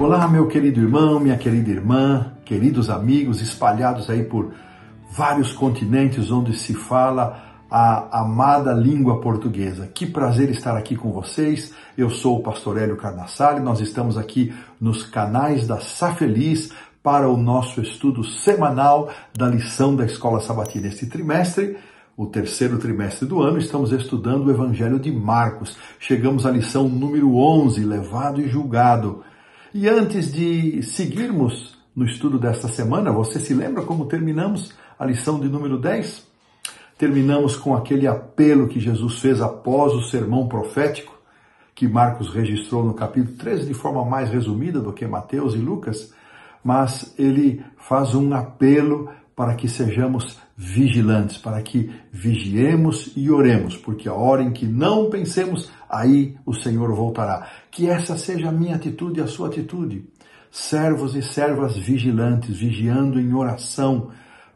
Olá, meu querido irmão, minha querida irmã, queridos amigos espalhados aí por vários continentes onde se fala a amada língua portuguesa. Que prazer estar aqui com vocês. Eu sou o pastor Hélio Carnassale, nós estamos aqui nos canais da Sá Feliz para o nosso estudo semanal da lição da Escola Sabatina. Este trimestre, o terceiro trimestre do ano, estamos estudando o Evangelho de Marcos. Chegamos à lição número 11, Levado e Julgado. E antes de seguirmos no estudo desta semana, você se lembra como terminamos a lição de número 10? Terminamos com aquele apelo que Jesus fez após o sermão profético, que Marcos registrou no capítulo 13 de forma mais resumida do que Mateus e Lucas, mas ele faz um apelo para que sejamos vigilantes, para que vigiemos e oremos, porque a hora em que não pensemos, aí o Senhor voltará. Que essa seja a minha atitude e a sua atitude. Servos e servas vigilantes, vigiando em oração,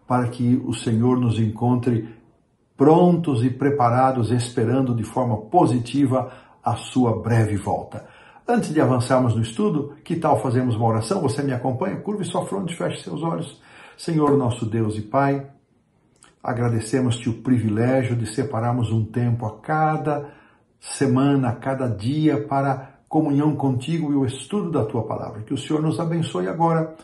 para que o Senhor nos encontre prontos e preparados, esperando de forma positiva a sua breve volta. Antes de avançarmos no estudo, que tal fazermos uma oração? Você me acompanha? Curve sua fronte, feche seus olhos. Senhor, nosso Deus e Pai, agradecemos-te o privilégio de separarmos um tempo a cada semana, a cada dia para comunhão contigo e o estudo da tua palavra. Que o Senhor nos abençoe agora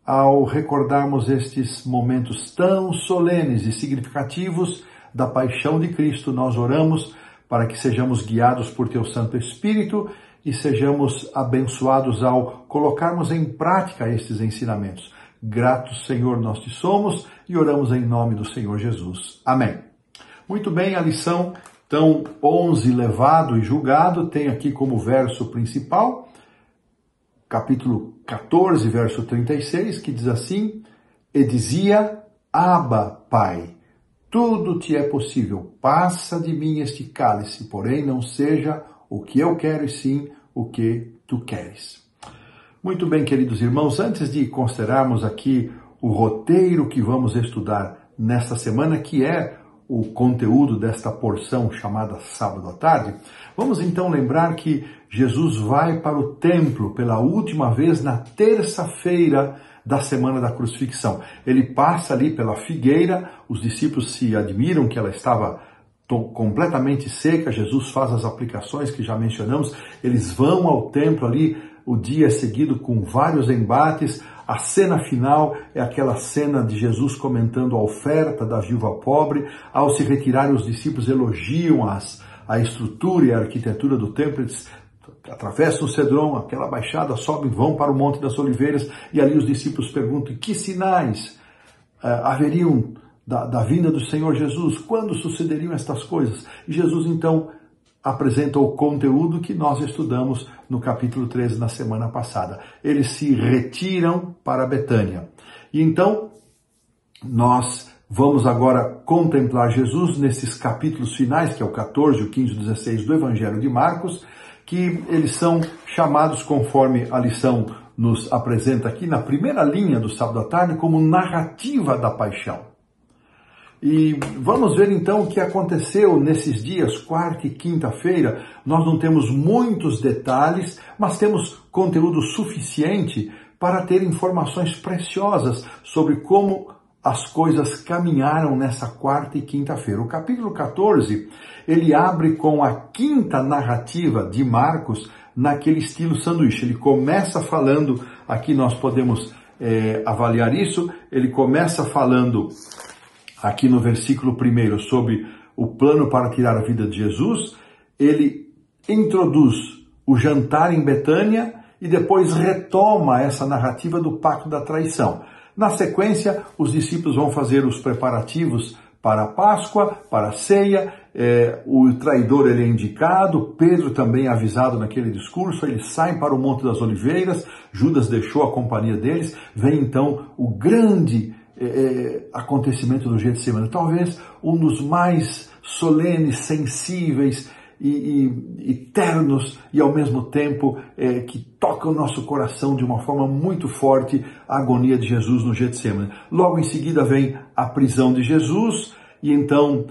ao recordarmos estes momentos tão solenes e significativos da paixão de Cristo. Nós oramos para que sejamos guiados por teu Santo Espírito e sejamos abençoados ao colocarmos em prática estes ensinamentos. Gratos, Senhor, nós te somos e oramos em nome do Senhor Jesus. Amém. Muito bem, a lição, então, 11, Levado e Julgado, tem aqui como verso principal, capítulo 14, verso 36, que diz assim: E dizia, Abba, Pai, tudo te é possível, passa de mim este cálice, porém não seja o que eu quero, e sim o que tu queres. Muito bem, queridos irmãos, antes de considerarmos aqui o roteiro que vamos estudar nesta semana, que é o conteúdo desta porção chamada Sábado à Tarde, vamos então lembrar que Jesus vai para o templo pela última vez na terça-feira da semana da crucifixão. Ele passa ali pela figueira, os discípulos se admiram que ela estava completamente seca. Jesus faz as aplicações que já mencionamos, eles vão ao templo ali. O dia é seguido com vários embates. A cena final é aquela cena de Jesus comentando a oferta da viúva pobre. Ao se retirarem, os discípulos elogiam a estrutura e a arquitetura do templo. Eles atravessam o Cedron, aquela baixada, sobem, vão para o Monte das Oliveiras, e ali os discípulos perguntam que sinais haveriam da vinda do Senhor Jesus, quando sucederiam estas coisas. E Jesus então apresenta o conteúdo que nós estudamos no capítulo 13 na semana passada. Eles se retiram para Betânia. E então, nós vamos agora contemplar Jesus nesses capítulos finais, que é o 14, o 15 e o 16 do Evangelho de Marcos, que eles são chamados, conforme a lição nos apresenta aqui, na primeira linha do Sábado à Tarde, como narrativa da paixão. E vamos ver então o que aconteceu nesses dias, quarta e quinta-feira. Nós não temos muitos detalhes, mas temos conteúdo suficiente para ter informações preciosas sobre como as coisas caminharam nessa quarta e quinta-feira. O capítulo 14, ele abre com a quinta narrativa de Marcos naquele estilo sanduíche. Ele começa falando, aqui nós podemos avaliar isso, ele começa falando aqui no versículo 1 sobre o plano para tirar a vida de Jesus. Ele introduz o jantar em Betânia e depois retoma essa narrativa do pacto da traição. Na sequência, os discípulos vão fazer os preparativos para a Páscoa, para a ceia. O traidor ele é indicado, Pedro também é avisado naquele discurso. Eles saem para o Monte das Oliveiras, Judas deixou a companhia deles. Vem então o grande acontecimento do Getsemane, talvez um dos mais solenes, sensíveis e ternos, e ao mesmo tempo que toca o nosso coração de uma forma muito forte, a agonia de Jesus no Getsemane. Logo em seguida vem a prisão de Jesus, e então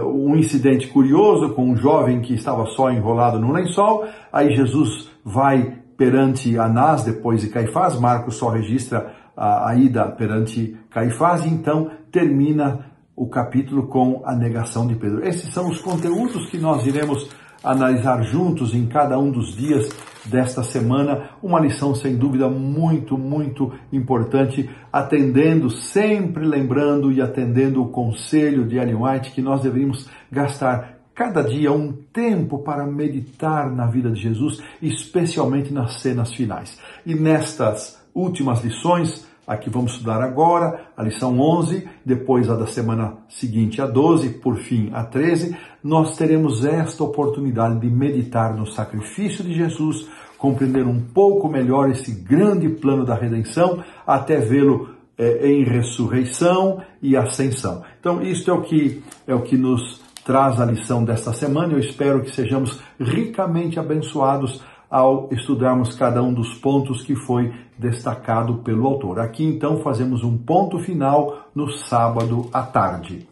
um incidente curioso com um jovem que estava só enrolado no lençol. Aí Jesus vai perante Anás, depois de Caifás. Marcos só registra a ida perante Caifás, e então termina o capítulo com a negação de Pedro. Esses são os conteúdos que nós iremos analisar juntos em cada um dos dias desta semana. Uma lição sem dúvida muito, muito importante, atendendo, sempre lembrando e atendendo o conselho de Ellen White, que nós deveríamos gastar cada dia um tempo para meditar na vida de Jesus, especialmente nas cenas finais. E nestas últimas lições, a que vamos estudar agora, a lição 11, depois a da semana seguinte, a 12, por fim, a 13, nós teremos esta oportunidade de meditar no sacrifício de Jesus, compreender um pouco melhor esse grande plano da redenção, até vê-lo em ressurreição e ascensão. Então, isto é o que nos traz a lição desta semana. Eu espero que sejamos ricamente abençoados ao estudarmos cada um dos pontos que foi destacado pelo autor. Aqui, então, fazemos um ponto final no sábado à tarde.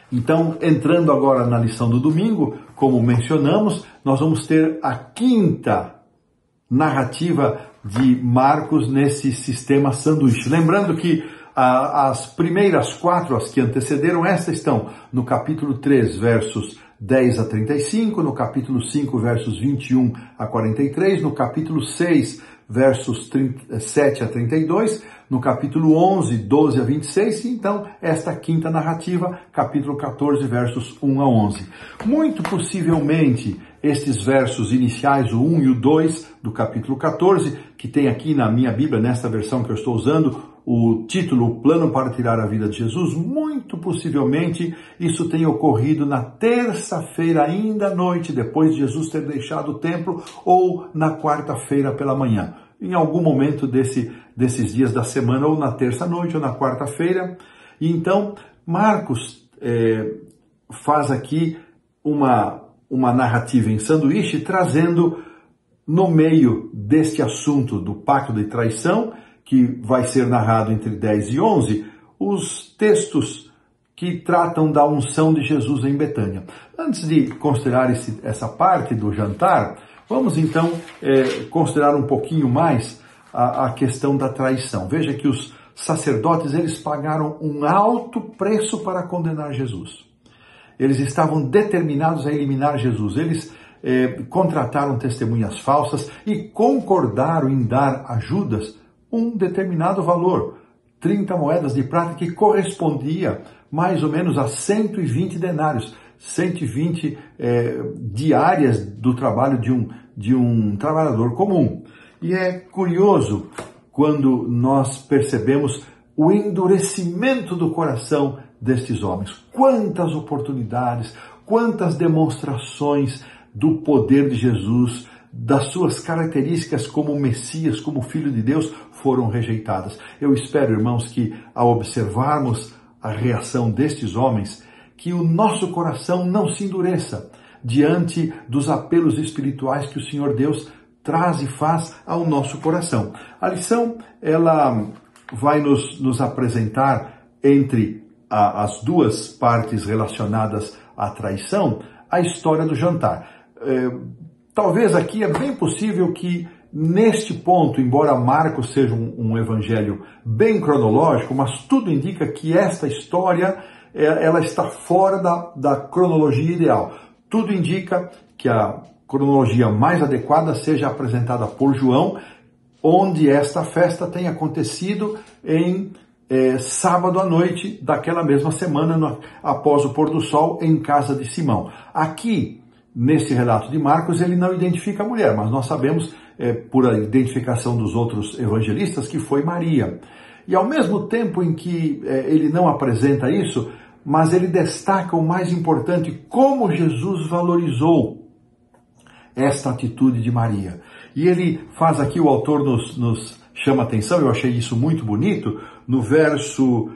Então, entrando agora na lição do domingo, como mencionamos, nós vamos ter a quinta narrativa de Marcos nesse sistema sanduíche. Lembrando que as primeiras 4, as que antecederam esta, estão no capítulo 3, versos 10 a 35, no capítulo 5, versos 21 a 43, no capítulo 6, versos 7 a 32, no capítulo 11, 12 a 26, e então esta quinta narrativa, capítulo 14, versos 1 a 11. Muito possivelmente, estes versos iniciais, o 1 e o 2 do capítulo 14, que tem aqui na minha Bíblia, nesta versão que eu estou usando, o título, o plano para tirar a vida de Jesus, muito possivelmente isso tenha ocorrido na terça-feira ainda à noite, depois de Jesus ter deixado o templo, ou na quarta-feira pela manhã. Em algum momento desses dias da semana, ou na terça-noite, ou na quarta-feira. E então, Marcos faz aqui uma narrativa em sanduíche, trazendo no meio deste assunto do pacto de traição, que vai ser narrado entre 10 e 11, os textos que tratam da unção de Jesus em Betânia. Antes de considerar essa parte do jantar, vamos então considerar um pouquinho mais a questão da traição. Veja que os sacerdotes, eles pagaram um alto preço para condenar Jesus. Eles estavam determinados a eliminar Jesus. Eles contrataram testemunhas falsas e concordaram em dar a Judas um determinado valor, 30 moedas de prata, que correspondia mais ou menos a 120 denários, 120 diárias do trabalho de um trabalhador comum. E é curioso quando nós percebemos o endurecimento do coração destes homens. Quantas oportunidades, quantas demonstrações do poder de Jesus, das suas características como Messias, como Filho de Deus, foram rejeitadas. Eu espero, irmãos, que ao observarmos a reação destes homens, que o nosso coração não se endureça diante dos apelos espirituais que o Senhor Deus traz e faz ao nosso coração. A lição, ela vai nos apresentar, entre as duas partes relacionadas à traição, a história do jantar. Talvez aqui é bem possível que neste ponto, embora Marcos seja um evangelho bem cronológico, mas tudo indica que esta história ela está fora da cronologia ideal. Tudo indica que a cronologia mais adequada seja apresentada por João, onde esta festa tem acontecido em sábado à noite daquela mesma semana, após o pôr do sol, em casa de Simão. Aqui, nesse relato de Marcos, ele não identifica a mulher, mas nós sabemos, por a identificação dos outros evangelistas, que foi Maria. E ao mesmo tempo em que ele não apresenta isso, mas ele destaca o mais importante, como Jesus valorizou esta atitude de Maria. E ele faz aqui, o autor nos chama atenção, eu achei isso muito bonito, no verso,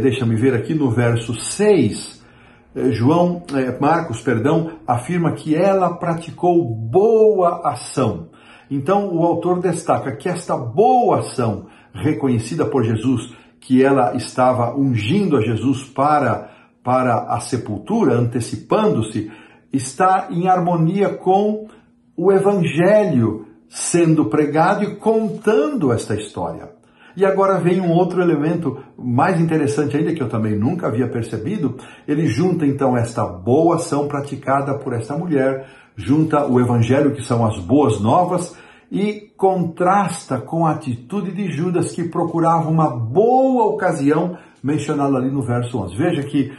deixa-me ver aqui, no verso 6, Marcos, afirma que ela praticou boa ação. Então o autor destaca que esta boa ação, reconhecida por Jesus, que ela estava ungindo a Jesus para a sepultura, antecipando-se, está em harmonia com o Evangelho sendo pregado e contando esta história. E agora vem um outro elemento mais interessante ainda, que eu também nunca havia percebido. Ele junta então esta boa ação praticada por esta mulher, junta o Evangelho, que são as boas novas, e contrasta com a atitude de Judas, que procurava uma boa ocasião, mencionada ali no verso 11. Veja que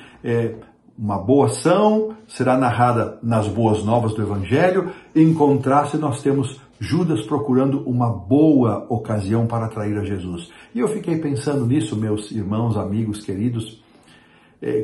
uma boa ação será narrada nas boas novas do Evangelho. Em contraste, nós temos Judas procurando uma boa ocasião para atrair a Jesus. E eu fiquei pensando nisso, meus irmãos, amigos, queridos.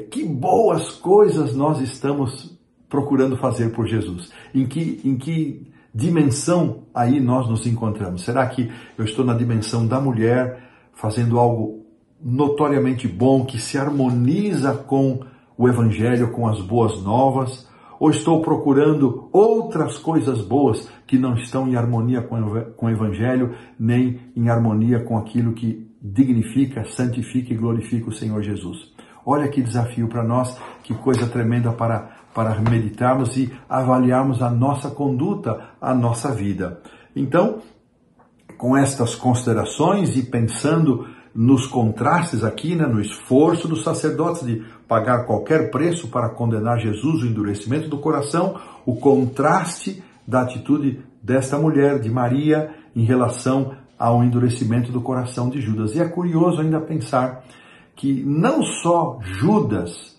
Que boas coisas nós estamos procurando fazer por Jesus. Em que dimensão aí nós nos encontramos? Será que eu estou na dimensão da mulher, fazendo algo notoriamente bom, que se harmoniza com o Evangelho, com as boas novas? Ou estou procurando outras coisas boas que não estão em harmonia com o Evangelho, nem em harmonia com aquilo que dignifica, santifica e glorifica o Senhor Jesus? Olha que desafio para nós, que coisa tremenda para meditarmos e avaliarmos a nossa conduta, a nossa vida. Então, com estas considerações e pensando nos contrastes aqui, no esforço dos sacerdotes de pagar qualquer preço para condenar Jesus, o endurecimento do coração, o contraste da atitude desta mulher, de Maria, em relação ao endurecimento do coração de Judas. E é curioso ainda pensar que não só Judas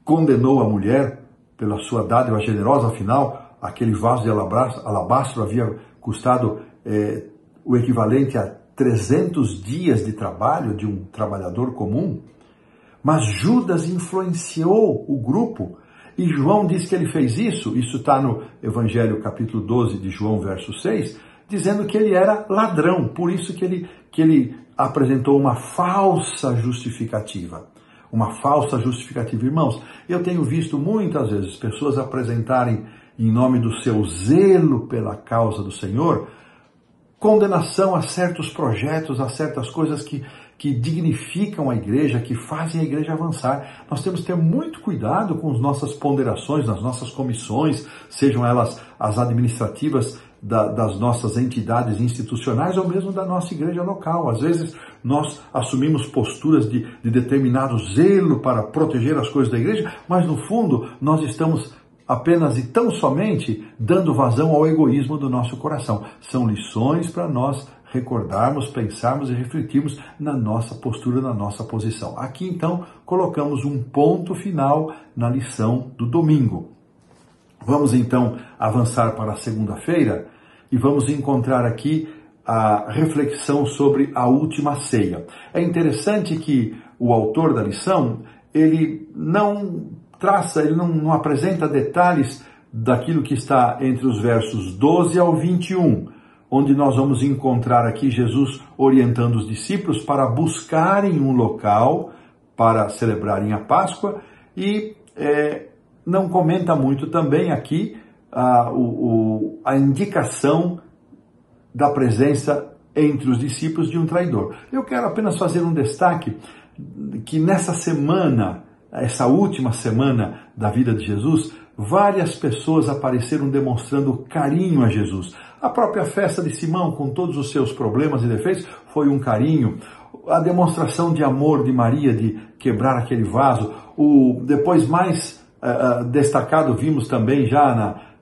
condenou a mulher pela sua dádiva generosa, afinal, aquele vaso de alabastro havia custado o equivalente a 300 dias de trabalho de um trabalhador comum, mas Judas influenciou o grupo, e João diz que ele fez isso está no Evangelho capítulo 12 de João, verso 6, dizendo que ele era ladrão, por isso que ele apresentou uma falsa justificativa. Uma falsa justificativa. Irmãos, eu tenho visto muitas vezes pessoas apresentarem, em nome do seu zelo pela causa do Senhor, condenação a certos projetos, a certas coisas que dignificam a igreja, que fazem a igreja avançar. Nós temos que ter muito cuidado com as nossas ponderações, nas nossas comissões, sejam elas as administrativas das nossas entidades institucionais ou mesmo da nossa igreja local. Às vezes nós assumimos posturas de determinado zelo para proteger as coisas da igreja, mas no fundo nós estamos apenas e tão somente dando vazão ao egoísmo do nosso coração. São lições para nós recordarmos, pensarmos e refletirmos na nossa postura, na nossa posição. Aqui então colocamos um ponto final na lição do domingo. Vamos então avançar para a segunda-feira e vamos encontrar aqui a reflexão sobre a última ceia. É interessante que o autor da lição, ele não apresenta detalhes daquilo que está entre os versos 12 ao 21, onde nós vamos encontrar aqui Jesus orientando os discípulos para buscarem um local para celebrarem a Páscoa, e não comenta muito também aqui a indicação da presença entre os discípulos de um traidor. Eu quero apenas fazer um destaque que nessa semana, essa última semana da vida de Jesus, várias pessoas apareceram demonstrando carinho a Jesus. A própria festa de Simão, com todos os seus problemas e defeitos, foi um carinho. A demonstração de amor de Maria, de quebrar aquele vaso. Depois mais destacado, vimos também já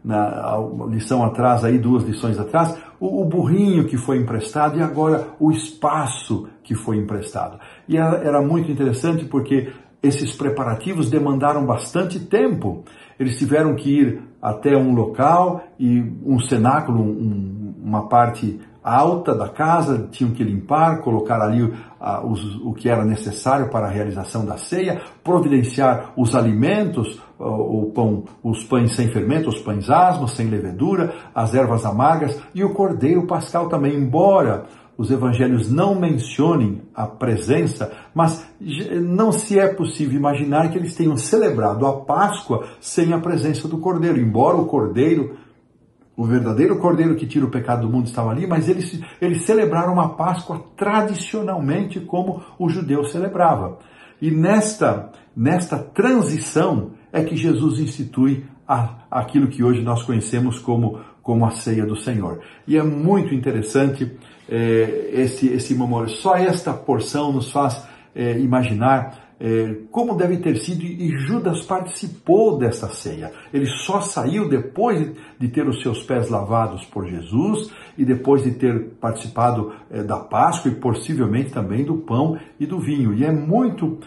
na lição atrás, aí 2 lições atrás, o burrinho que foi emprestado e agora o espaço que foi emprestado. E era muito interessante porque esses preparativos demandaram bastante tempo. Eles tiveram que ir até um local e um cenáculo, uma parte alta da casa, tinham que limpar, colocar ali o que era necessário para a realização da ceia, providenciar os alimentos, os pães sem fermento, os pães asmos, sem levedura, as ervas amargas e o cordeiro pascal também, embora os evangelhos não mencionem a presença, mas não se é possível imaginar que eles tenham celebrado a Páscoa sem a presença do cordeiro, embora o cordeiro, o verdadeiro cordeiro que tira o pecado do mundo estava ali, mas eles celebraram a Páscoa tradicionalmente como o judeu celebrava. E nesta transição é que Jesus institui aquilo que hoje nós conhecemos como como a ceia do Senhor. E é muito interessante esse memorial. Só esta porção nos faz imaginar como deve ter sido, e Judas participou dessa ceia. Ele só saiu depois de ter os seus pés lavados por Jesus e depois de ter participado da Páscoa e possivelmente também do pão e do vinho. E é muito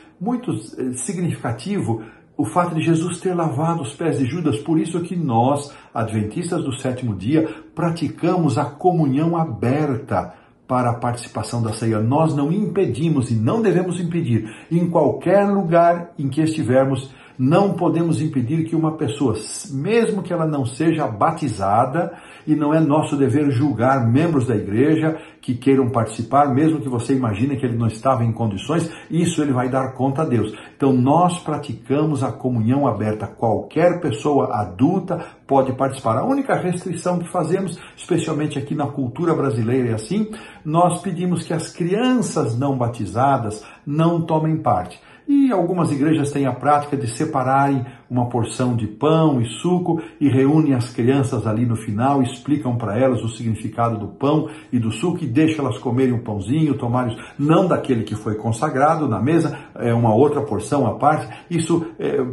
significativo o fato de Jesus ter lavado os pés de Judas. Por isso que nós, adventistas do sétimo dia, praticamos a comunhão aberta para a participação da ceia. Nós não impedimos e não devemos impedir. Em qualquer lugar em que estivermos, não podemos impedir que uma pessoa, mesmo que ela não seja batizada, e não é nosso dever julgar membros da igreja que queiram participar, mesmo que você imagine que ele não estava em condições, isso ele vai dar conta a Deus. Então nós praticamos a comunhão aberta. Qualquer pessoa adulta pode participar. A única restrição que fazemos, especialmente aqui na cultura brasileira, é assim, nós pedimos que as crianças não batizadas não tomem parte. E algumas igrejas têm a prática de separarem uma porção de pão e suco e reúnem as crianças ali no final, explicam para elas o significado do pão e do suco e deixam elas comerem um pãozinho, tomarem, não daquele que foi consagrado na mesa, é uma outra porção à parte. Isso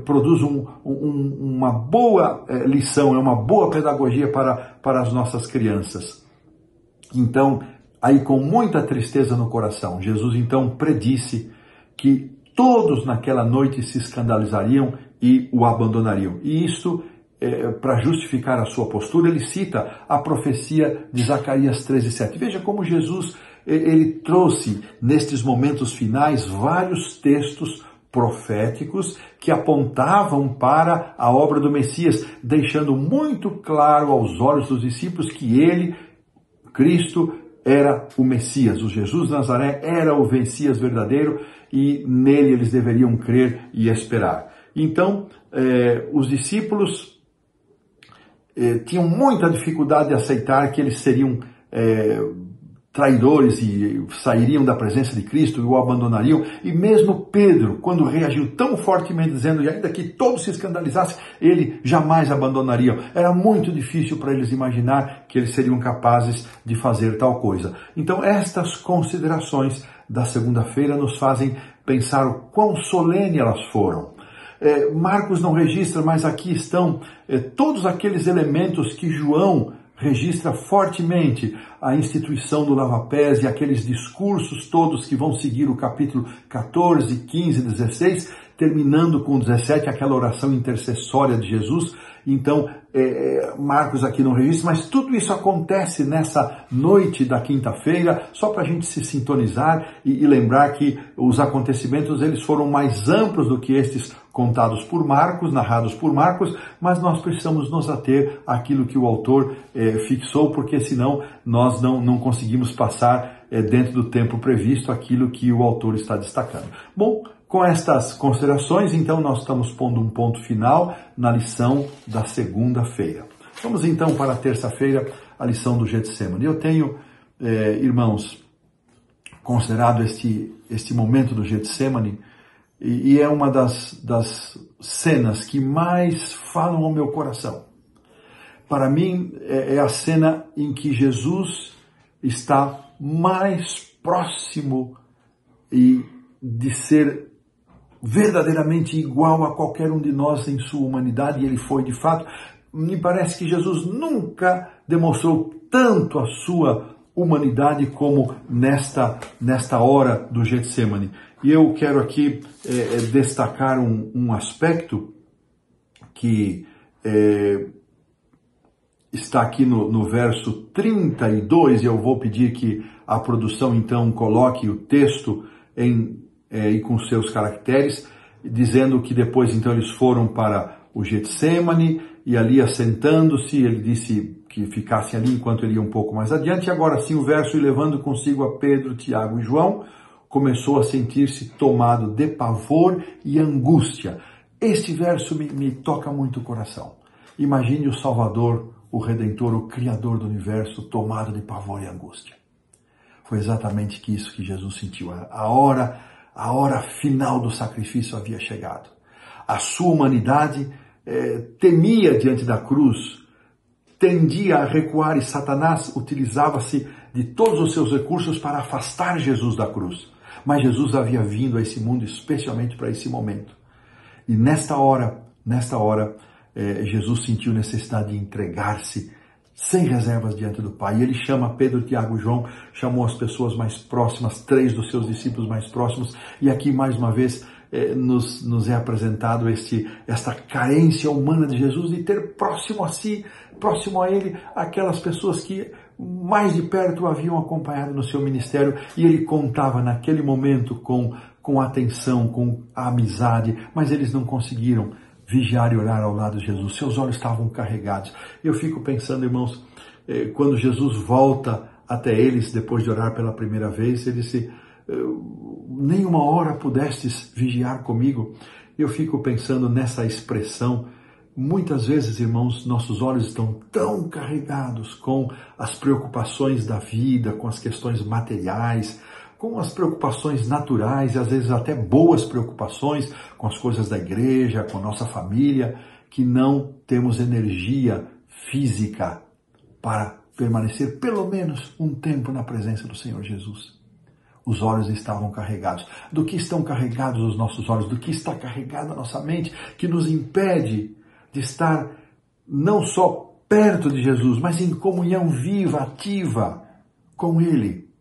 produz uma boa lição, é uma boa pedagogia para as nossas crianças. Então, aí com muita tristeza no coração, Jesus então predisse que todos naquela noite se escandalizariam e o abandonariam. E isto, para justificar a sua postura, ele cita a profecia de Zacarias 13:7. Veja como Jesus ele trouxe, nestes momentos finais, vários textos proféticos que apontavam para a obra do Messias, deixando muito claro aos olhos dos discípulos que ele, Cristo, era o Messias. O Jesus de Nazaré era o Messias verdadeiro e nele eles deveriam crer e esperar. Então, os discípulos tinham muita dificuldade de aceitar que eles seriam traidores e sairiam da presença de Cristo e o abandonariam. E mesmo Pedro, quando reagiu tão fortemente, dizendo que ainda que todos se escandalizassem, ele jamais abandonaria. Era muito difícil para eles imaginar que eles seriam capazes de fazer tal coisa. Então, estas considerações da segunda-feira nos fazem pensar o quão solene elas foram. Marcos não registra, mas aqui estão todos aqueles elementos que João registra fortemente: a instituição do lava-pés e aqueles discursos todos que vão seguir o capítulo 14, 15, 16, terminando com 17, aquela oração intercessória de Jesus. Então, Marcos aqui não registra, mas tudo isso acontece nessa noite da quinta-feira, só para a gente se sintonizar e lembrar que os acontecimentos eles foram mais amplos do que estes contados por Marcos, narrados por Marcos, mas nós precisamos nos ater àquilo que o autor fixou, porque senão nós não conseguimos passar dentro do tempo previsto aquilo que o autor está destacando. Bom, com estas considerações, então, nós estamos pondo um ponto final na lição da segunda-feira. Vamos então para a terça-feira, a lição do Getsemane. Eu tenho, irmãos, considerado este momento do Getsemane, e é uma das cenas que mais falam ao meu coração. Para mim, é a cena em que Jesus está mais próximo de ser verdadeiramente igual a qualquer um de nós em sua humanidade, e ele foi de fato. Me parece que Jesus nunca demonstrou tanto a sua humanidade como nesta hora do Getsemane. E eu quero aqui destacar um aspecto que está aqui no verso 32, e eu vou pedir que a produção então coloque o texto e com seus caracteres, dizendo que depois então eles foram para o Getsemane, e ali assentando-se, ele disse que ficassem ali enquanto ele ia um pouco mais adiante. E agora sim o verso: e levando consigo a Pedro, Tiago e João, começou a sentir-se tomado de pavor e angústia. Este verso me toca muito o coração. Imagine o Salvador, o Redentor, o Criador do Universo, tomado de pavor e angústia. Foi exatamente isso que Jesus sentiu. A hora final do sacrifício havia chegado. A sua humanidade temia diante da cruz tendia a recuar e Satanás utilizava-se de todos os seus recursos para afastar Jesus da cruz. Mas Jesus havia vindo a esse mundo especialmente para esse momento. E nesta hora, Jesus sentiu necessidade de entregar-se sem reservas diante do Pai. E ele chama Pedro, Tiago e João, chamou as pessoas mais próximas, 3 dos seus discípulos mais próximos, e aqui mais uma vez nos é apresentado esta carência humana de Jesus de ter próximo a si, próximo a ele, aquelas pessoas que mais de perto o haviam acompanhado no seu ministério, e ele contava naquele momento com atenção, com a amizade, mas eles não conseguiram vigiar e orar ao lado de Jesus. Seus olhos estavam carregados. Eu fico pensando, irmãos, quando Jesus volta até eles depois de orar pela primeira vez, ele disse: nem uma hora pudestes vigiar comigo. Eu fico pensando nessa expressão. Muitas vezes, irmãos, nossos olhos estão tão carregados com as preocupações da vida, com as questões materiais, com as preocupações naturais e às vezes até boas preocupações com as coisas da igreja, com a nossa família, que não temos energia física para permanecer pelo menos um tempo na presença do Senhor Jesus. Os olhos estavam carregados. Do que estão carregados os nossos olhos? Do que está carregada a nossa mente que nos impede de estar não só perto de Jesus, mas em comunhão viva, ativa com Ele?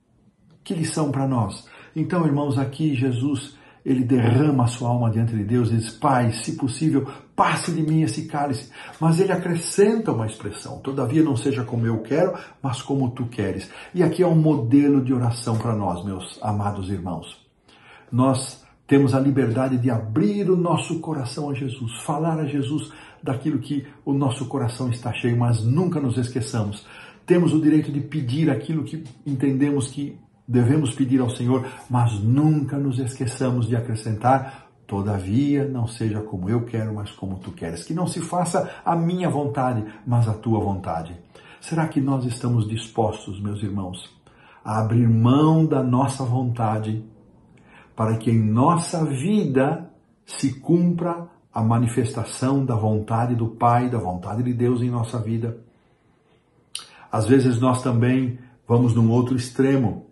Que lição para nós. Então, irmãos, aqui Jesus, ele derrama a sua alma diante de Deus e diz: Pai, se possível, passe de mim esse cálice. Mas ele acrescenta uma expressão: todavia não seja como eu quero, mas como tu queres. E aqui é um modelo de oração para nós, meus amados irmãos. Nós temos a liberdade de abrir o nosso coração a Jesus, falar a Jesus daquilo que o nosso coração está cheio, mas nunca nos esqueçamos. Temos o direito de pedir aquilo que entendemos que devemos pedir ao Senhor, mas nunca nos esqueçamos de acrescentar: todavia não seja como eu quero, mas como tu queres. Que não se faça a minha vontade, mas a tua vontade. Será que nós estamos dispostos, meus irmãos, a abrir mão da nossa vontade para que em nossa vida se cumpra a manifestação da vontade do Pai, da vontade de Deus em nossa vida? Às vezes nós também vamos num outro extremo.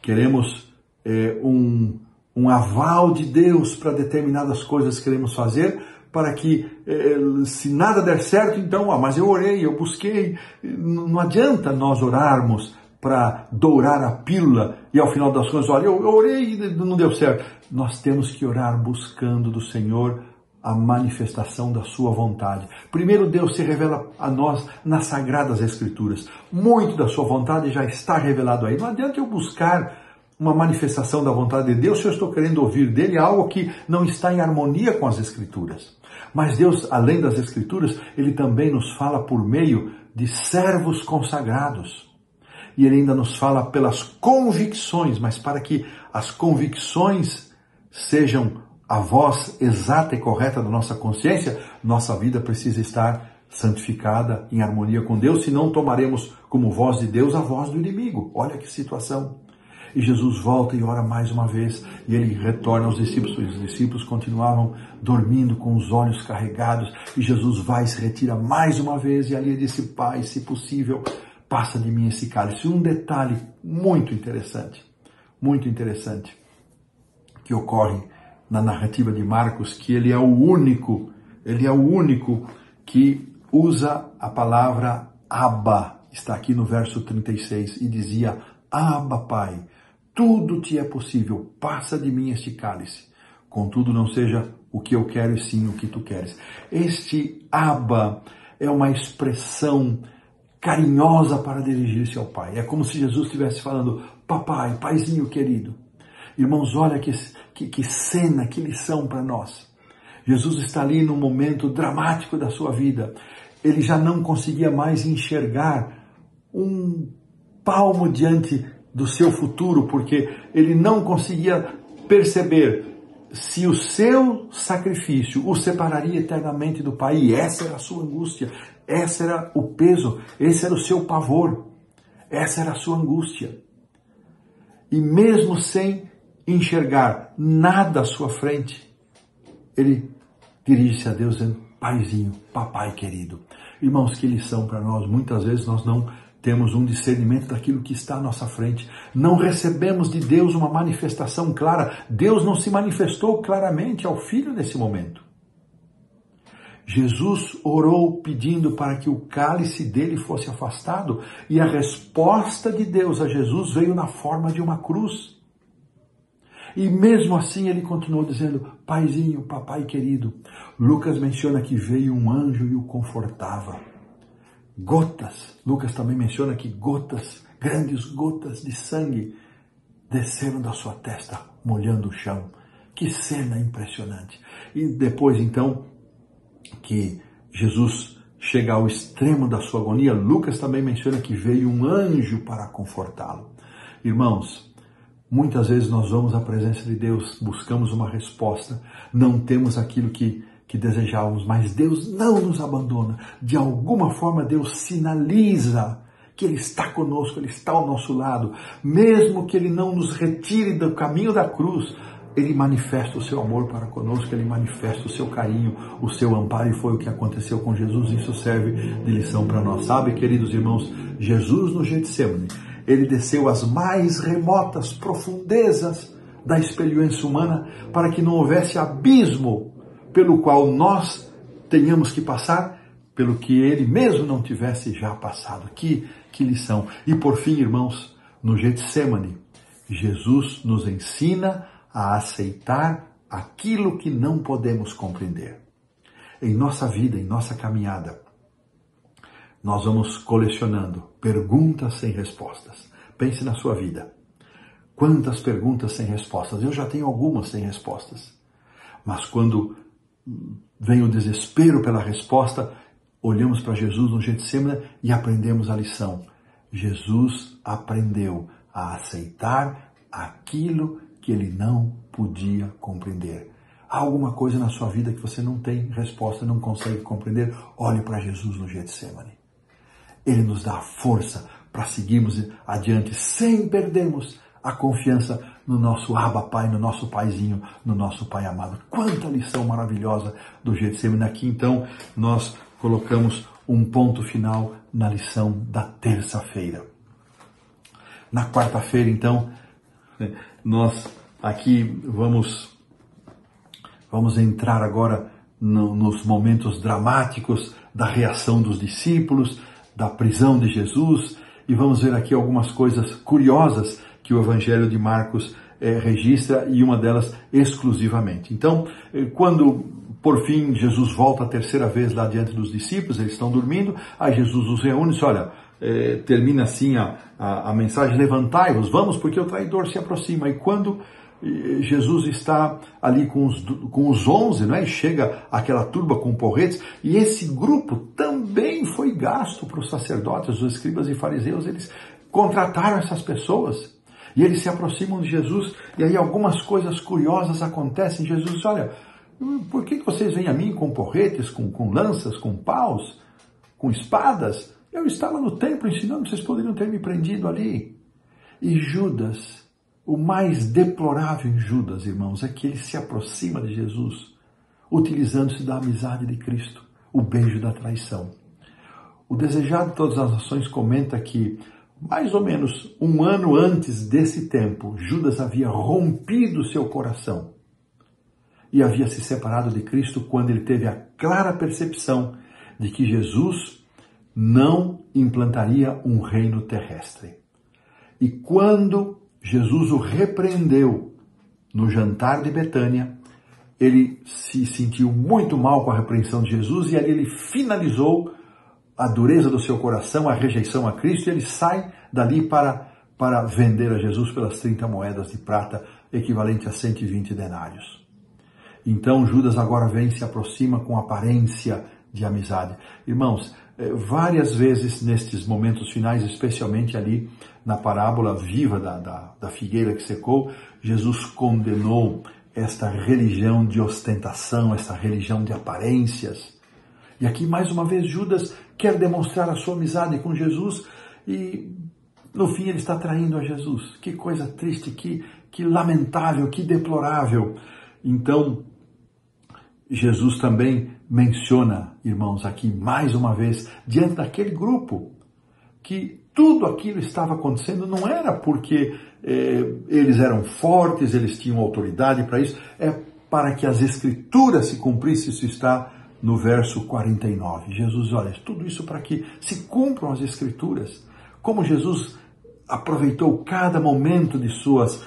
Queremos um aval de Deus para determinadas coisas que queremos fazer, para que se nada der certo, então, mas eu orei, eu busquei. Não adianta nós orarmos para dourar a pílula e ao final das contas, olha, eu orei e não deu certo. Nós temos que orar buscando do Senhor a manifestação da sua vontade. Primeiro, Deus se revela a nós nas Sagradas Escrituras. Muito da sua vontade já está revelado aí. Não adianta eu buscar uma manifestação da vontade de Deus se eu estou querendo ouvir dele algo que não está em harmonia com as Escrituras. Mas Deus, além das Escrituras, ele também nos fala por meio de servos consagrados. E ele ainda nos fala pelas convicções, mas para que as convicções sejam a voz exata e correta da nossa consciência, nossa vida precisa estar santificada em harmonia com Deus, senão tomaremos como voz de Deus a voz do inimigo. Olha que situação. E Jesus volta e ora mais uma vez, e ele retorna aos discípulos. Os discípulos continuavam dormindo com os olhos carregados, e Jesus vai e se retira mais uma vez, e ali ele disse: Pai, se possível, passa de mim esse cálice. Um detalhe muito interessante, que ocorre na narrativa de Marcos, que ele é o único que usa a palavra Abba. Está aqui no verso 36, e dizia: Abba, Pai, tudo te é possível, passa de mim este cálice. Contudo, não seja o que eu quero, e sim o que tu queres. Este Abba é uma expressão carinhosa para dirigir-se ao Pai. É como se Jesus estivesse falando: papai, paizinho querido. Irmãos, olha que cena, que lição para nós. Jesus está ali num momento dramático da sua vida. Ele já não conseguia mais enxergar um palmo diante do seu futuro, porque ele não conseguia perceber se o seu sacrifício o separaria eternamente do Pai. E essa era a sua angústia, esse era o peso, esse era o seu pavor, essa era a sua angústia. E mesmo sem enxergar nada à sua frente, ele dirige-se a Deus dizendo: paizinho, papai querido. Irmãos, que lição para nós. Muitas vezes nós não temos um discernimento daquilo que está à nossa frente. Não recebemos de Deus uma manifestação clara. Deus não se manifestou claramente ao Filho nesse momento. Jesus orou pedindo para que o cálice dele fosse afastado, e a resposta de Deus a Jesus veio na forma de uma cruz. E mesmo assim ele continuou dizendo, paizinho, papai querido. Lucas menciona que veio um anjo e o confortava. Gotas, Lucas também menciona que gotas, grandes gotas de sangue desceram da sua testa, molhando o chão. Que cena impressionante. E depois então que Jesus chega ao extremo da sua agonia, Lucas também menciona que veio um anjo para confortá-lo. Irmãos, muitas vezes nós vamos à presença de Deus, buscamos uma resposta, não temos aquilo que desejávamos, mas Deus não nos abandona. De alguma forma Deus sinaliza que Ele está conosco, Ele está ao nosso lado. Mesmo que Ele não nos retire do caminho da cruz, Ele manifesta o seu amor para conosco, Ele manifesta o seu carinho, o seu amparo, e foi o que aconteceu com Jesus. Isso serve de lição para nós. Sabe, queridos irmãos, Jesus no Getsemane, Ele desceu às mais remotas profundezas da experiência humana para que não houvesse abismo pelo qual nós tenhamos que passar, pelo que Ele mesmo não tivesse já passado. Que lição! E por fim, irmãos, no Getsemane, Jesus nos ensina a aceitar aquilo que não podemos compreender. Em nossa vida, em nossa caminhada, nós vamos colecionando perguntas sem respostas. Pense na sua vida. Quantas perguntas sem respostas? Eu já tenho algumas sem respostas. Mas quando vem o desespero pela resposta, olhamos para Jesus no Getsemane e aprendemos a lição. Jesus aprendeu a aceitar aquilo que ele não podia compreender. Há alguma coisa na sua vida que você não tem resposta, não consegue compreender? Olhe para Jesus no Getsemane. Ele nos dá a força para seguirmos adiante sem perdermos a confiança no nosso Abba Pai, no nosso Paizinho, no nosso Pai amado. Quanta lição maravilhosa do Getsemane. Aqui então nós colocamos um ponto final na lição da terça-feira. Na quarta-feira então, nós aqui vamos entrar agora nos momentos dramáticos da reação dos discípulos, da prisão de Jesus, e vamos ver aqui algumas coisas curiosas que o Evangelho de Marcos registra, e uma delas exclusivamente. Então, quando por fim Jesus volta a terceira vez lá diante dos discípulos, eles estão dormindo, aí Jesus os reúne e diz, olha, termina assim a mensagem, levantai-vos, vamos, porque o traidor se aproxima. E quando Jesus está ali com os 11, né, e chega aquela turba com porretes, e esse grupo também foi gasto para os sacerdotes, os escribas e fariseus, eles contrataram essas pessoas, e eles se aproximam de Jesus, e aí algumas coisas curiosas acontecem. Jesus diz, olha, por que vocês vêm a mim com porretes, com lanças, com paus, com espadas? Eu estava no templo ensinando, vocês poderiam ter me prendido ali. E Judas, o mais deplorável em Judas, irmãos, é que ele se aproxima de Jesus, utilizando-se da amizade de Cristo, o beijo da traição. O Desejado de Todas as Nações comenta que, mais ou menos um ano antes desse tempo, Judas havia rompido seu coração e havia se separado de Cristo quando ele teve a clara percepção de que Jesus não implantaria um reino terrestre. E quando Jesus o repreendeu no jantar de Betânia, ele se sentiu muito mal com a repreensão de Jesus, e ali ele finalizou a dureza do seu coração, a rejeição a Cristo, e ele sai dali para vender a Jesus pelas 30 moedas de prata, equivalente a 120 denários. Então Judas agora vem e se aproxima com aparência de amizade. Irmãos, várias vezes nestes momentos finais, especialmente ali na parábola viva da figueira que secou, Jesus condenou esta religião de ostentação, esta religião de aparências. E aqui mais uma vez Judas quer demonstrar a sua amizade com Jesus e no fim ele está traindo a Jesus. Que coisa triste, que lamentável, que deplorável. Então Jesus também menciona, irmãos, aqui mais uma vez, diante daquele grupo, que tudo aquilo estava acontecendo não era porque eles eram fortes, eles tinham autoridade para isso, é para que as Escrituras se cumprissem. Isso está no verso 49. Jesus, olha, tudo isso para que se cumpram as Escrituras. Como Jesus aproveitou cada momento de suas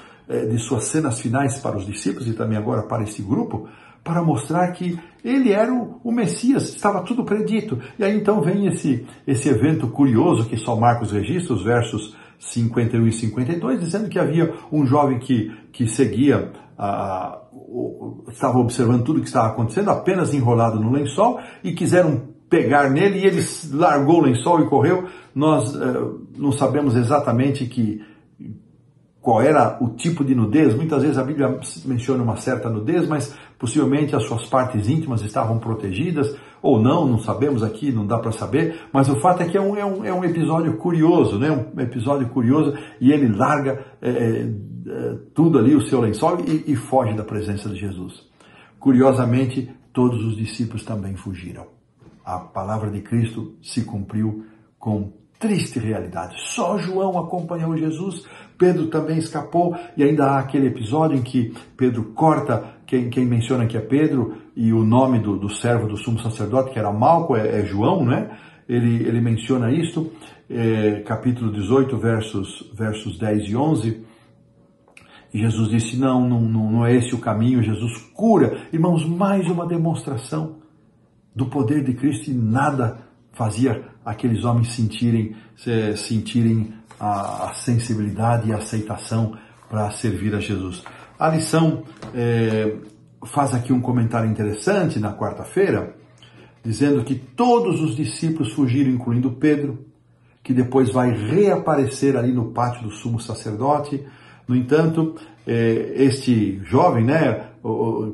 cenas finais para os discípulos e também agora para esse grupo, para mostrar que ele era o Messias, estava tudo predito. E aí então vem esse evento curioso que só Marcos registra, os versos 51 e 52, dizendo que havia um jovem que seguia, estava observando tudo o que estava acontecendo, apenas enrolado no lençol, e quiseram pegar nele, e ele largou o lençol e correu. Nós não sabemos exatamente qual era o tipo de nudez. Muitas vezes a Bíblia menciona uma certa nudez, mas possivelmente as suas partes íntimas estavam protegidas, ou não sabemos aqui, não dá para saber, mas o fato é que é um episódio curioso, né? Um episódio curioso, e ele larga tudo ali, o seu lençol, e foge da presença de Jesus. Curiosamente, todos os discípulos também fugiram. A palavra de Cristo se cumpriu com triste realidade. Só João acompanhou Jesus, Pedro também escapou, e ainda há aquele episódio em que Pedro corta quem menciona que é Pedro, e o nome do servo do sumo sacerdote, que era Malco, é João, né? Ele menciona isto, capítulo 18, versos 10 e 11, e Jesus disse, não é esse o caminho. Jesus cura. Irmãos, mais uma demonstração do poder de Cristo, e nada fazia aqueles homens sentirem a sensibilidade e a aceitação para servir a Jesus. A lição faz aqui um comentário interessante na quarta-feira, dizendo que todos os discípulos fugiram, incluindo Pedro, que depois vai reaparecer ali no pátio do sumo sacerdote. No entanto, este jovem, né,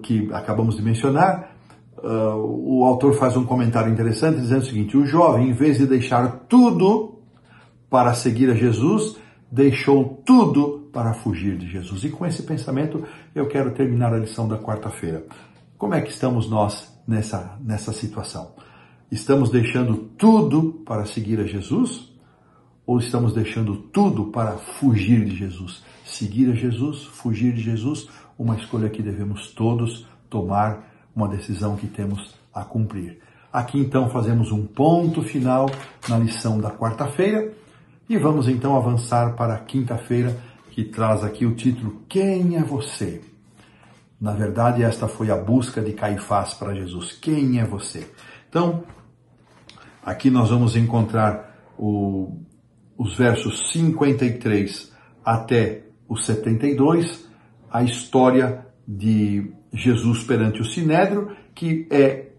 que acabamos de mencionar, o autor faz um comentário interessante dizendo o seguinte: o jovem, em vez de deixar tudo para seguir a Jesus, deixou tudo para fugir de Jesus. E com esse pensamento eu quero terminar a lição da quarta-feira. Como é que estamos nós nessa situação? Estamos deixando tudo para seguir a Jesus? Ou estamos deixando tudo para fugir de Jesus? Seguir a Jesus, fugir de Jesus, uma escolha que devemos todos tomar, uma decisão que temos a cumprir. Aqui então fazemos um ponto final na lição da quarta-feira e vamos então avançar para a quinta-feira, que traz aqui o título Quem é você? Na verdade, esta foi a busca de Caifás para Jesus. Quem é você? Então, aqui nós vamos encontrar os versos 53 até os 72, a história de Jesus perante o Sinédrio, que é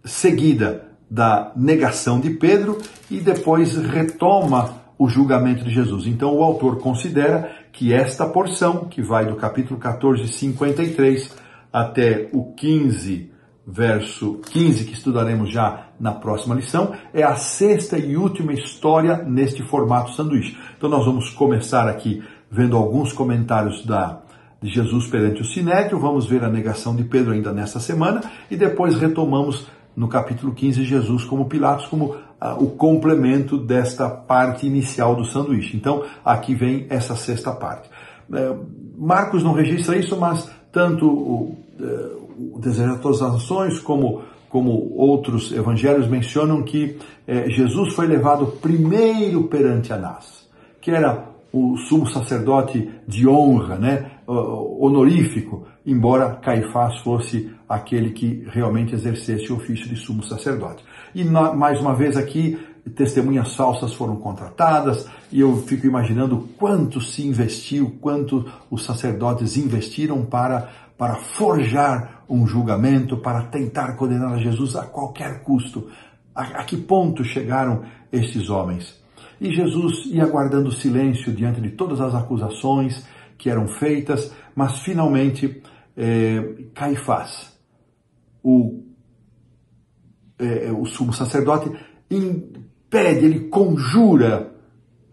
seguida da negação de Pedro e depois retoma o julgamento de Jesus. Então o autor considera que esta porção, que vai do capítulo 14, 53 até o 15, verso 15, que estudaremos já na próxima lição, é a sexta e última história neste formato sanduíche. Então nós vamos começar aqui vendo alguns comentários de Jesus perante o Sinédrio, vamos ver a negação de Pedro ainda nessa semana, e depois retomamos no capítulo 15 Jesus como Pilatos, como o complemento desta parte inicial do sanduíche. Então, aqui vem essa sexta parte. Marcos não registra isso, mas tanto o Desejo a Todas as Nações como outros evangelhos mencionam que Jesus foi levado primeiro perante Anás, que era o sumo sacerdote de honra, né, honorífico, embora Caifás fosse aquele que realmente exercesse o ofício de sumo sacerdote. E mais uma vez aqui, testemunhas falsas foram contratadas, e eu fico imaginando quanto se investiu, quanto os sacerdotes investiram para forjar um julgamento, para tentar condenar a Jesus a qualquer custo. A que ponto chegaram estes homens? E Jesus ia guardando silêncio diante de todas as acusações que eram feitas, mas finalmente Caifás, o sumo sacerdote, impede, ele conjura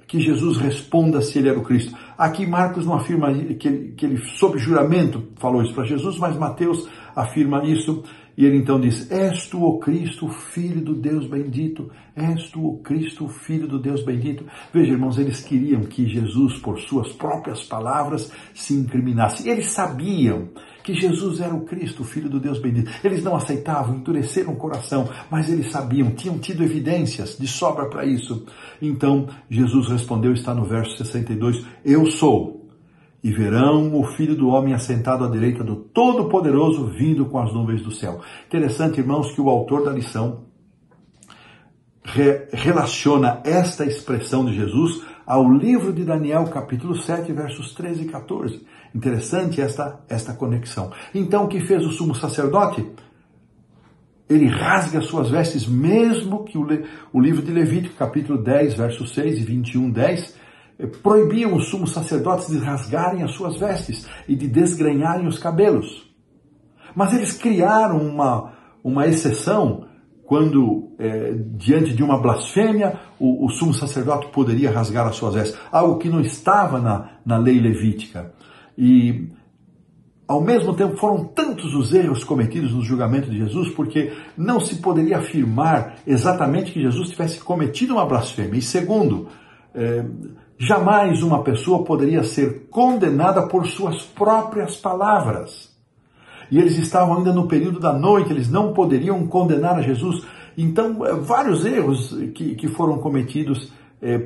que Jesus responda se ele era o Cristo. Aqui Marcos não afirma que ele sob juramento falou isso para Jesus, mas Mateus afirma isso, E ele então diz, és tu o Cristo, Filho do Deus bendito? És tu o Cristo, Filho do Deus bendito? Veja, irmãos, eles queriam que Jesus, por suas próprias palavras, se incriminasse. Eles sabiam que Jesus era o Cristo, Filho do Deus bendito. Eles não aceitavam, endureceram o coração, mas eles sabiam, tinham tido evidências de sobra para isso. Então, Jesus respondeu, está no verso 62, eu sou. E verão o Filho do Homem assentado à direita do Todo-Poderoso, vindo com as nuvens do céu. Interessante, irmãos, que o autor da lição relaciona esta expressão de Jesus ao livro de Daniel, capítulo 7, versos 13 e 14. Interessante esta conexão. Então, o que fez o sumo sacerdote? Ele rasga suas vestes, mesmo que o livro de Levítico, capítulo 10, versos 6 e 21, 10, proibiam os sumos sacerdotes de rasgarem as suas vestes e de desgrenharem os cabelos. Mas eles criaram uma exceção quando, diante de uma blasfêmia, o sumo sacerdote poderia rasgar as suas vestes, algo que não estava na lei levítica. E, ao mesmo tempo, foram tantos os erros cometidos no julgamento de Jesus, porque não se poderia afirmar exatamente que Jesus tivesse cometido uma blasfêmia. E segundo, jamais uma pessoa poderia ser condenada por suas próprias palavras. E eles estavam ainda no período da noite, eles não poderiam condenar a Jesus. Então, vários erros que foram cometidos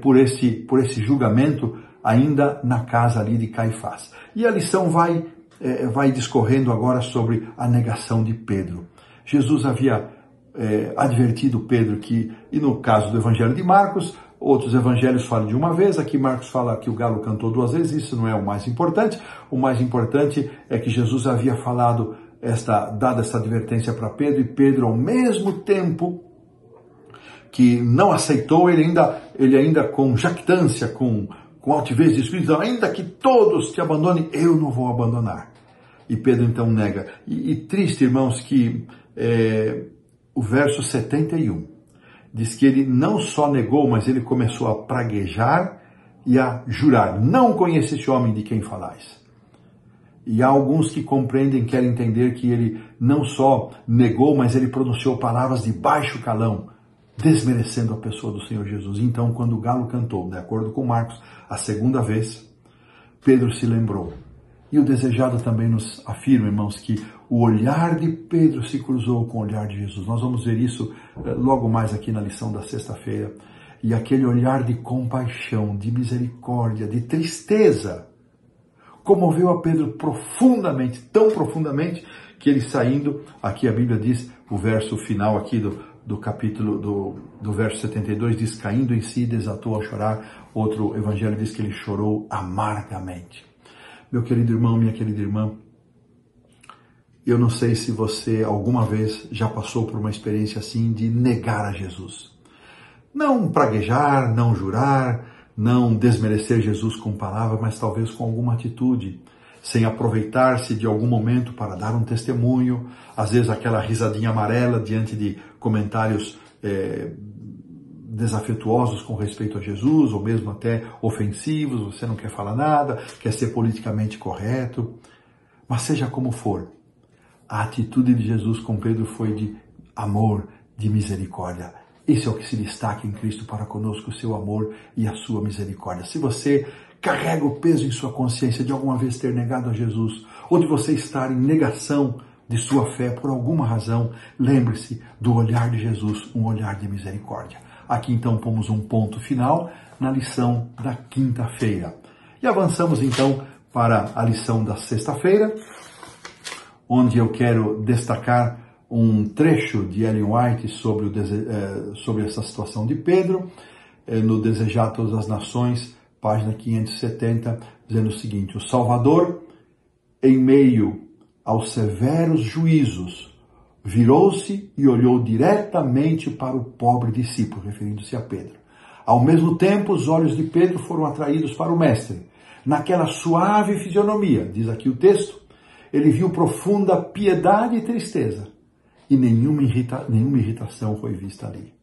por esse julgamento ainda na casa ali de Caifás. E a lição vai discorrendo agora sobre a negação de Pedro. Jesus havia advertido Pedro que, e no caso do Evangelho de Marcos, outros evangelhos falam de uma vez, aqui Marcos fala que o galo cantou 2 vezes, isso não é o mais importante. O mais importante é que Jesus havia falado, dado essa advertência para Pedro, e Pedro, ao mesmo tempo que não aceitou, ele ainda com jactância, com altivez de espírito, ainda que todos te abandonem, eu não vou abandonar. E Pedro então nega. E triste, irmãos, que o verso 71 diz que ele não só negou, mas ele começou a praguejar e a jurar. Não conheço esse homem de quem falais. E há alguns que compreendem, querem entender que ele não só negou, mas ele pronunciou palavras de baixo calão, desmerecendo a pessoa do Senhor Jesus. Então, quando o galo cantou, de acordo com Marcos, a 2ª vez, Pedro se lembrou. E o desejado também nos afirma, irmãos, que o olhar de Pedro se cruzou com o olhar de Jesus. Nós vamos ver isso logo mais aqui na lição da sexta-feira. E aquele olhar de compaixão, de misericórdia, de tristeza, comoveu a Pedro profundamente, tão profundamente, que ele saindo, aqui a Bíblia diz, o verso final aqui do capítulo, do verso 72, diz, caindo em si, desatou a chorar. Outro evangelho diz que ele chorou amargamente. Meu querido irmão, minha querida irmã, eu não sei se você alguma vez já passou por uma experiência assim de negar a Jesus. Não praguejar, não jurar, não desmerecer Jesus com palavras, mas talvez com alguma atitude, sem aproveitar-se de algum momento para dar um testemunho, às vezes aquela risadinha amarela diante de comentários desafetuosos com respeito a Jesus, ou mesmo até ofensivos, você não quer falar nada, quer ser politicamente correto. Mas seja como for, a atitude de Jesus com Pedro foi de amor, de misericórdia. Esse é o que se destaca em Cristo para conosco, o seu amor e a sua misericórdia. Se você carrega o peso em sua consciência de alguma vez ter negado a Jesus, ou de você estar em negação de sua fé por alguma razão, lembre-se do olhar de Jesus, um olhar de misericórdia. Aqui então pomos um ponto final na lição da quinta-feira. E avançamos então para a lição da sexta-feira, onde eu quero destacar um trecho de Ellen White sobre essa situação de Pedro, no Desejar Todas as Nações, página 570, dizendo o seguinte: o Salvador, em meio aos severos juízos, virou-se e olhou diretamente para o pobre discípulo, referindo-se a Pedro. Ao mesmo tempo, os olhos de Pedro foram atraídos para o Mestre. Naquela suave fisionomia, diz aqui o texto, ele viu profunda piedade e tristeza, e nenhuma irritação foi vista ali.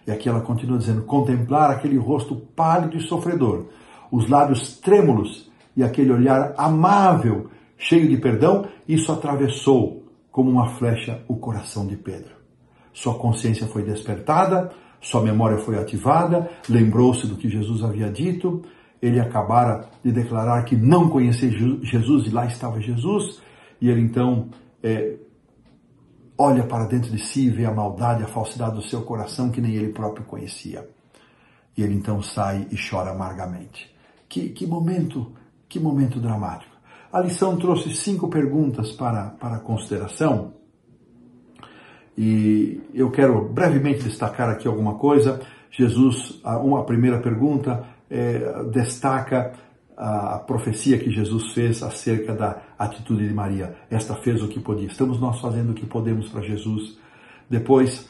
E aqui ela continua dizendo, contemplar aquele rosto pálido e sofredor, os lábios trêmulos e aquele olhar amável, cheio de perdão, isso atravessou como uma flecha o coração de Pedro. Sua consciência foi despertada, sua memória foi ativada, lembrou-se do que Jesus havia dito, ele acabara de declarar que não conhecia Jesus e lá estava Jesus, e ele então olha para dentro de si e vê a maldade, a falsidade do seu coração que nem ele próprio conhecia. E ele então sai e chora amargamente. Que momento dramático. A lição trouxe 5 perguntas para consideração. E eu quero brevemente destacar aqui alguma coisa. Jesus, a primeira pergunta, destaca a profecia que Jesus fez acerca da atitude de Maria. Esta fez o que podia. Estamos nós fazendo o que podemos para Jesus. Depois,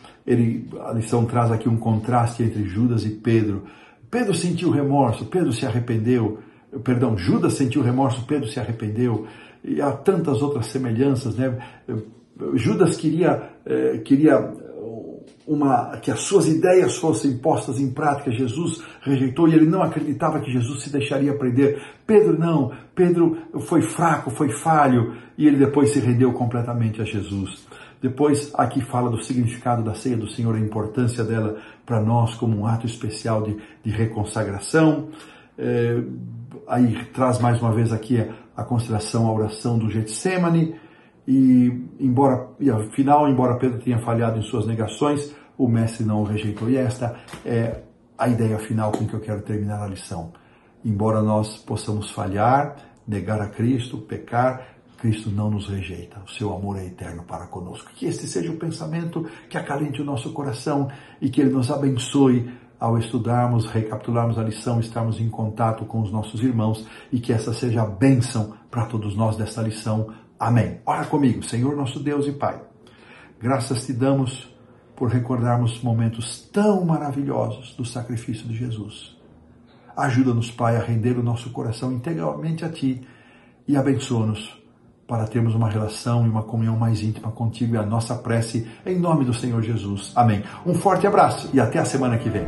a lição traz aqui um contraste entre Judas e Pedro. Pedro sentiu remorso, Pedro se arrependeu. Judas sentiu remorso, Pedro se arrependeu. E há tantas outras semelhanças, né? Judas queria que as suas ideias fossem postas em prática. Jesus rejeitou e ele não acreditava que Jesus se deixaria prender. Pedro não. Pedro foi fraco, foi falho e ele depois se rendeu completamente a Jesus. Depois aqui fala do significado da ceia do Senhor, a importância dela para nós como um ato especial de reconsagração. Aí traz mais uma vez aqui a consideração, a oração do Getsemane. E afinal, embora Pedro tenha falhado em suas negações, o mestre não o rejeitou. E esta é a ideia final com que eu quero terminar a lição. Embora nós possamos falhar, negar a Cristo, pecar, Cristo não nos rejeita. O seu amor é eterno para conosco. Que este seja o pensamento que acalente o nosso coração e que ele nos abençoe ao estudarmos, recapitularmos a lição, estarmos em contato com os nossos irmãos e que essa seja a bênção para todos nós desta lição. Amém. Ora comigo, Senhor nosso Deus e Pai. Graças te damos por recordarmos momentos tão maravilhosos do sacrifício de Jesus. Ajuda-nos, Pai, a render o nosso coração integralmente a Ti e abençoa-nos para termos uma relação e uma comunhão mais íntima contigo e a nossa prece em nome do Senhor Jesus. Amém. Um forte abraço e até a semana que vem.